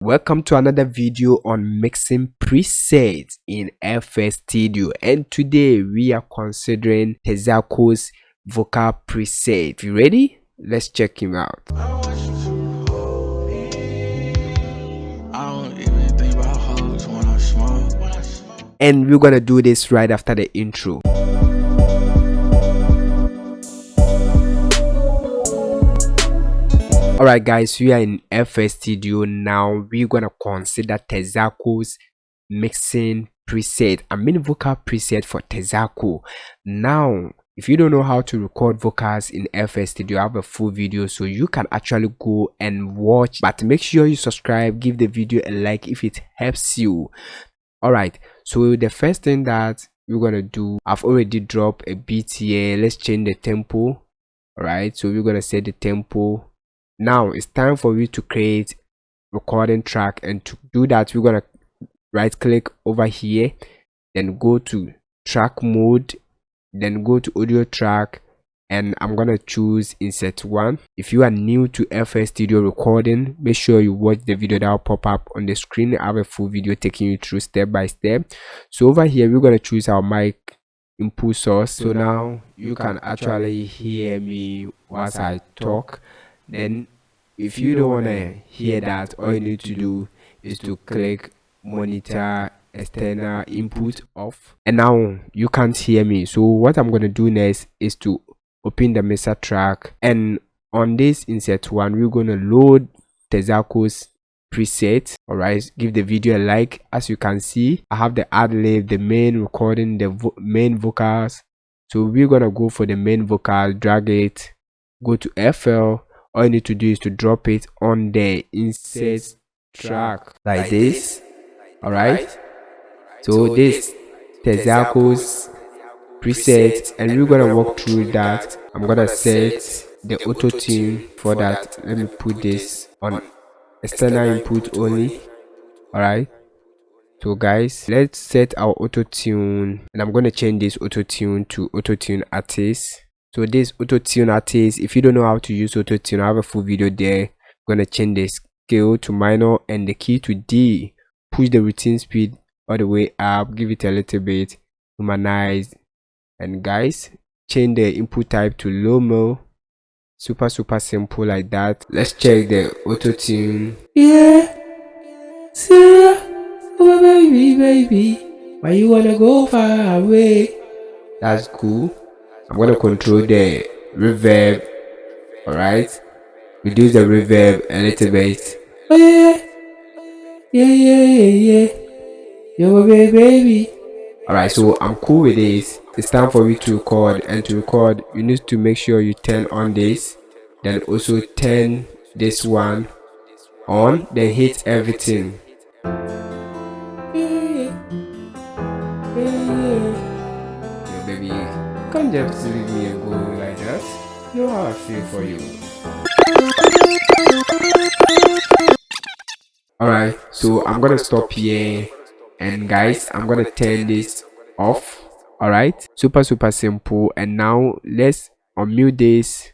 Welcome to another video on mixing presets in FL Studio, and today we are considering Texako's vocal preset. You ready? Let's check him out. And we're gonna do this right after the intro. Alright guys, we are in FL Studio now. We're gonna consider Texako's mixing preset, vocal preset for Texako. Now, if you don't know how to record vocals in FL Studio, I have a full video so you can actually go and watch, but make sure you subscribe, give the video a like if it helps you. Alright, so the first thing that we're gonna do, I've already dropped a beat here. Let's change the tempo. Alright, so we're gonna set the tempo. Now it's time for you to create recording track, and to do that we're gonna right click over here, then go to track mode, then go to audio track, and I'm gonna choose insert one. If you are new to FL Studio recording, make sure you watch the video that will pop up on the screen. I have a full video taking you through step by step. So over here we're gonna choose our mic input source. So now you can actually hear me whilst I talk. Then if you don't want to hear that, all you need to do is to click monitor external input off, and now you can't hear me. So what I'm going to do next is to open the mixer track, and on this insert one we're going to load Texako's preset. Alright, give the video a like. As you can see, I have the ad lib, the main recording, the main vocals. So we're going to go for the main vocal, drag it, go to FL. All you need to do is to drop it on the insert track like this. Alright, so this Texako's preset, and we're gonna walk through that. I'm gonna set the auto tune for that. Let me put this on external input only. Alright, so guys, let's set our auto tune, and I'm gonna change this auto tune to auto tune artist. So this auto tune artist, if you don't know how to use auto tune, I have a full video there. I'm gonna change the scale to minor and the key to D. Push the routine speed all the way up, give it a little bit, humanize, and guys, change the input type to low mo. Super simple like that. Let's check the auto tune. Yeah, see, oh baby, why you wanna go far away? That's cool. I'm gonna control the reverb. Alright, reduce the reverb a little bit. Oh yeah, yo baby. Alright, so I'm cool with this. It's time for me to record, and to record you need to make sure you turn on this, then also turn this one on, then hit everything. Yo baby, can't just leave me and go like that. You know how I feel for you. Alright, so I'm gonna stop here, and guys, I'm gonna turn this off. Alright, super simple. And now let's unmute this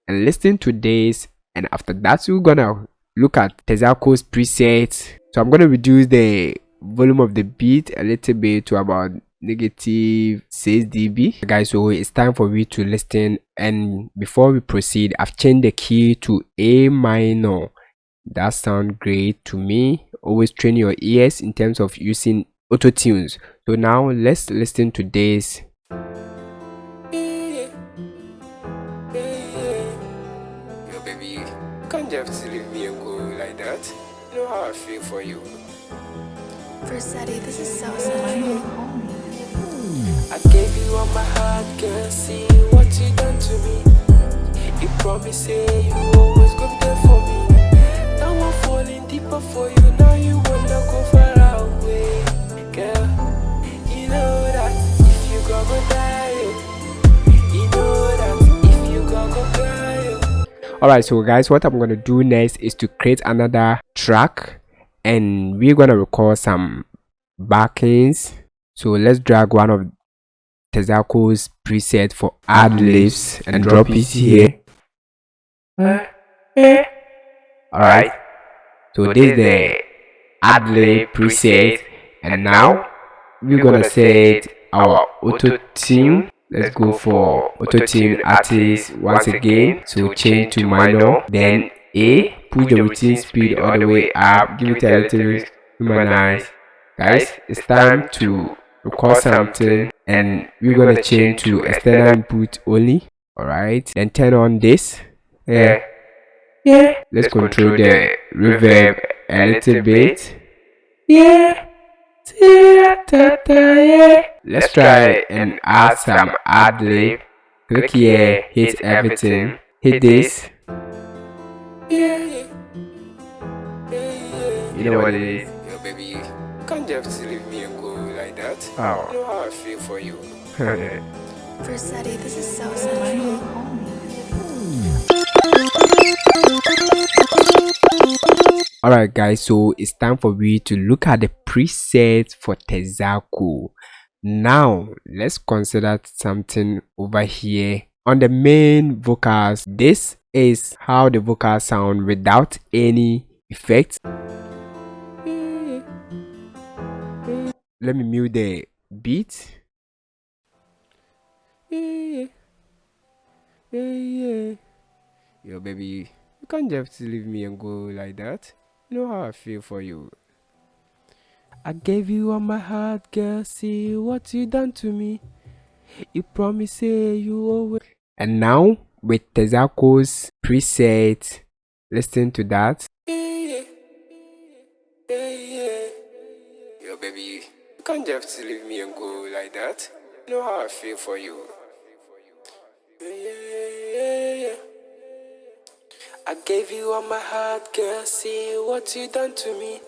and listen to this, and after that we're gonna look at Texako's preset. So I'm gonna reduce the volume of the beat a little bit to about -6 dB. Guys, so it's time for me to listen, and before we proceed, I've changed the key to A minor. That sounds great to me. Always train your ears in terms of using auto tunes. So now let's listen to this. Yo baby, can't just leave me and go like that. You know how I feel for you. Versetti, this is so sad. I gave you all my heart, girl, see what you done to me. You promised say you always go there for me. Now I'm falling deeper for you, now you wanna go far away. Girl, you know that if you go die, you know that if you go cry. Alright, so guys, what I'm gonna do next is to create another track, and we're gonna record some backings. So let's drag one of Texako's preset for ad libs and drop it here. Alright, So this is the ad-lib preset, and now we're gonna set our auto tune. Let's go for auto tune artist once again. So change to minor, then A, push the routine speed all the way up, give it a little humanize. Guys, it's time to record something, and we're gonna change to external input only. Alright, then turn on this. Yeah. Let's control the reverb a little bit. Yeah. Let's try and add some ad-lib. Click here, hit everything, hit this. You know what it is? Yo, baby, you can't just leave me and go like that. Oh. You know how I feel for you. Versetti, this is so sensual. Alright guys, so it's time for me to look at the preset for Texako. Now let's consider something over here on the main vocals. This is how the vocals sound without any effects. Let me mute the beat. Yo baby, you can't just leave me and go like that. You know how I feel for you. I gave you all my heart, girl. See what you done to me. You promised say you always. And now with Texako's preset, listen to that. Yo, baby, you can't just leave me and go like that. You know how I feel for you. I gave you all my heart, girl. See what you done to me.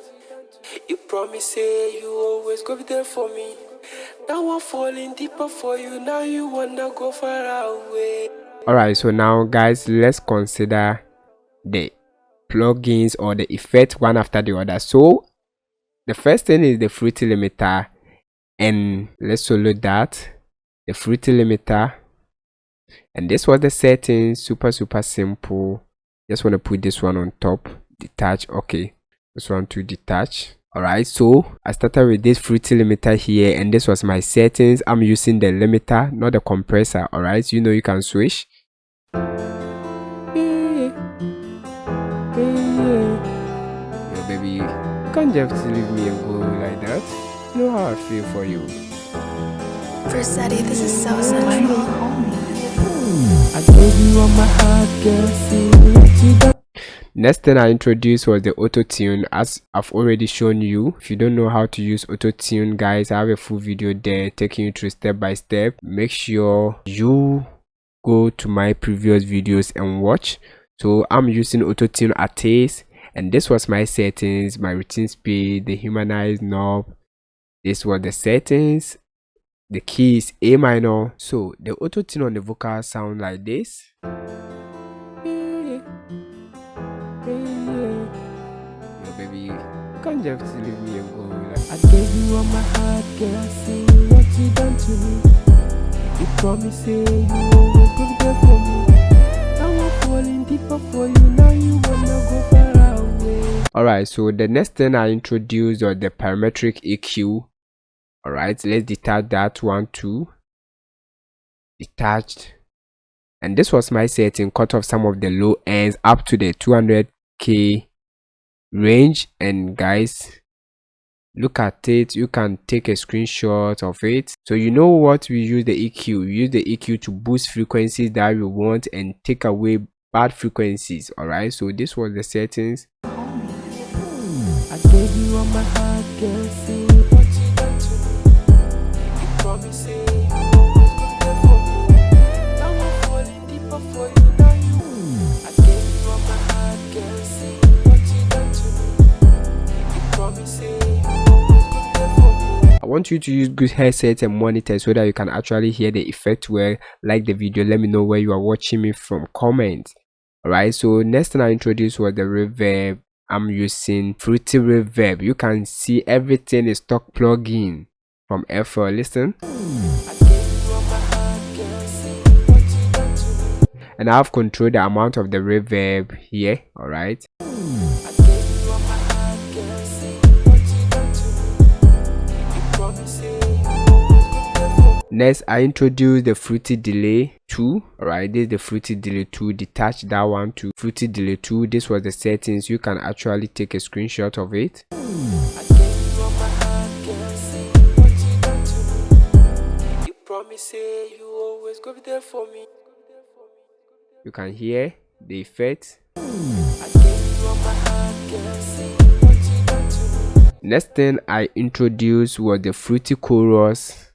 You promised say you always go be there for me. Now I'm falling deeper for you. Now you wanna go far away. Alright, so now guys, let's consider the plugins or the effect one after the other. So the first thing is the fruity limiter, and let's solo that. The fruity limiter, and this was the settings. Super simple. Just want to put this one on top, detach. Okay, this one to detach. Alright, so I started with this fruity limiter here, and this was my settings. I'm using the limiter, not the compressor. Alright, you know you can switch. Yo baby, you can't just leave me and go like that. You know how I feel for you. Versetti, this is so sensual. I gave you all my heart, girl. See what you done. Next thing I introduced was the auto tune. As I've already shown you, if you don't know how to use auto tune, guys, I have a full video there taking you through step by step. Make sure you go to my previous videos and watch. So I'm using auto tune artist, and this was my settings, my routine speed, the humanized knob. This was the settings. The key is A minor. So the auto tune on the vocal sound like this. Yo baby, you can't just leave me and go like. I gave you all my heart, girl. See what you done to me. You promised say you always go there for me. Now I'm falling deeper for you. Now you wanna go far away. Alright, so the next thing I introduced was the parametric EQ. Alright, let's detach that one too. Detached. And this was my setting, cut off some of the low ends up to the 200k range. And guys, look at it. You can take a screenshot of it. So you know what we use the EQ. We use the EQ to boost frequencies that we want and take away bad frequencies. Alright, so this was the settings. I gave you all my heart, girl. See what you done to me. You promised say you always go there for me. Now I'm falling deeper for you. Now you. I gave you all my heart, girl. See what you done to me. You promised say you always go there for me. I want you to use good headsets and monitors so that you can actually hear the effect well. Like the video, let me know where you are watching me from, comment. Alright, so next thing I introduced was the reverb. I'm using Fruity Reverb. You can see everything is stock plugin from FL. Listen. And I have controlled the amount of the reverb here. Alright. Next, I introduce the fruity delay 2. Alright, this is the fruity delay 2. Detach that one to fruity delay 2. This was the settings. You can actually take a screenshot of it. You promise say you always go be there for me. You can hear the effect. Next thing I introduced was the fruity chorus,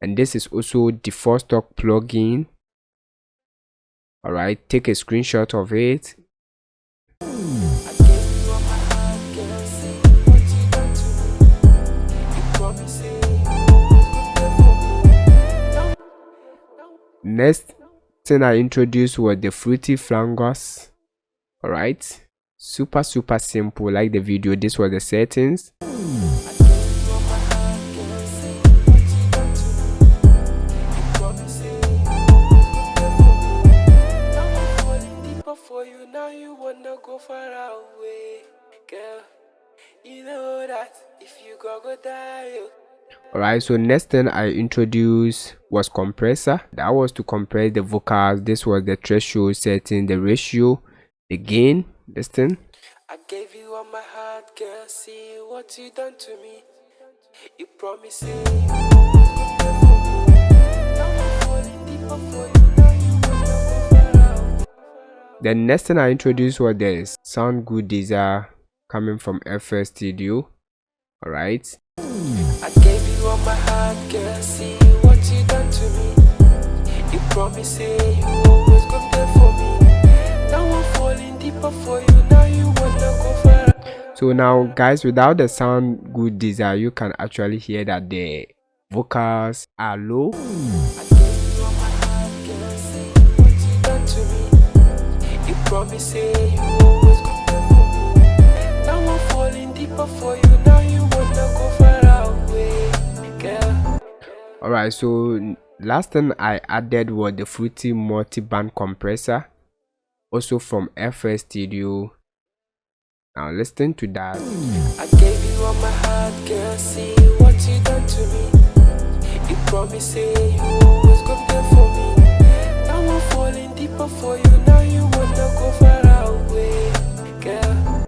and this is also the default stock plugin. Alright, take a screenshot of it. Next thing I introduced was the fruity flangers. Alright, super simple, like the video. This was the settings. For you now, you wanna go far away, girl. You know that if you go die. Alright, so next thing I introduced was compressor. That was to compress the vocals. This was the threshold setting, the ratio, the gain. This thing. I gave you all my heart, girl. See what you done to me. You promised me. The next thing I introduced was the sound good desire coming from FL Studio. Alright. I gave you all my heart, girl. See what you done to me. You promised say you always go there for me. Now I'm falling deeper for you. Now you wanna go far. So now, guys, without the sound good desire, you can actually hear that the vocals are low. I gave you all my heart, girl. See what you done to me. You promised say you always go there for me. Now I'm falling deeper for you. Now you wanna go far away, girl. Alright, so last thing I added was the fruity multi-band compressor, also from FL Studio. Now listen to that. I gave you all my heart, girl. See what you done to me. You promised say you always go there for me. Now I'm falling deeper for you. Now you wanna go far away, girl.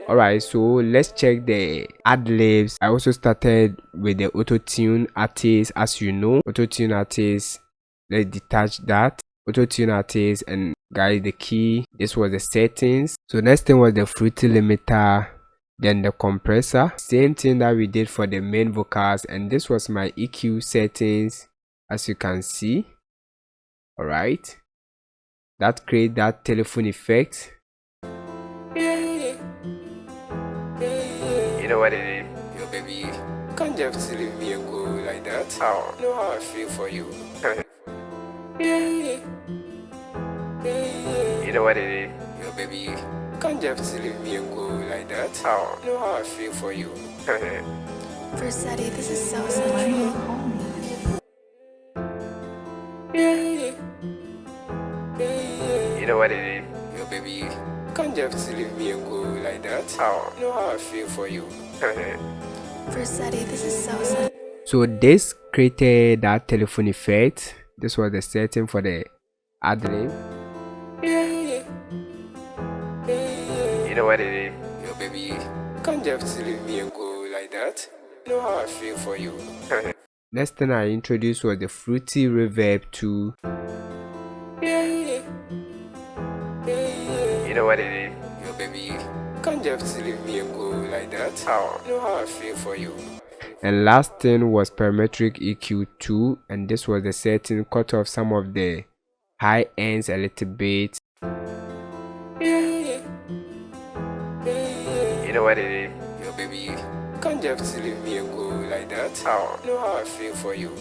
Alright, so let's check the ad-libs. I also started with the auto-tune artist. As you know, auto-tune artist, let's detach that. Auto-tune artist, and guys, the key, this was the settings. So next thing was the fruity limiter, then the compressor. Same thing that we did for the main vocals, and this was my EQ settings, as you can see. Alright, that create that telephone effect. You know what it is? Yo, baby, can't just leave me and go like that. How? Know how I feel for you. You know what it is? Yo, baby, can't just leave me and go like that. How? Know how I feel for you. Versetti, this is so sensual. You know what it is? Yo, baby, can't just leave me and go like that. How? Know how I feel for you. Versetti, this is so sensual. So this created that telephone effect. This was the setting for the ad-lib. You know what it is? Yo, baby, can't just leave me and go like that. Know how I feel for you. Next thing I introduced was the fruity reverb too. You know what it is? Yo, baby, can't just leave me and go like that. How? Know how I feel for you. And last thing was parametric EQ2, and this was the setting, cut off some of the high ends a little bit. You know what it is? Yo, baby, can't just leave me and go like that. How? Know how I feel for you.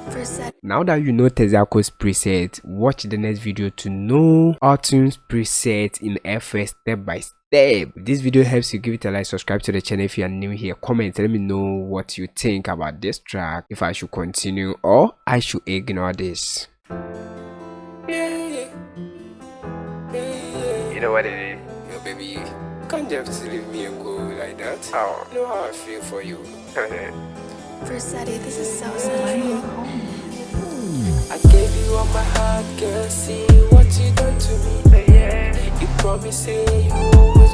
Versetti. Now that you know Texako's preset, watch the next video to know Autune's preset in FL step by step. If this video helps you, give it a like, subscribe to the channel if you are new here, comment, let me know what you think about this track, if I should continue or I should ignore this. You know what it is? Yo, baby, can't just leave me and go like that. How? Know how I feel for you. Versetti, this is so sensual. I gave you all my heart, girl. See what you done to me. You promised say you always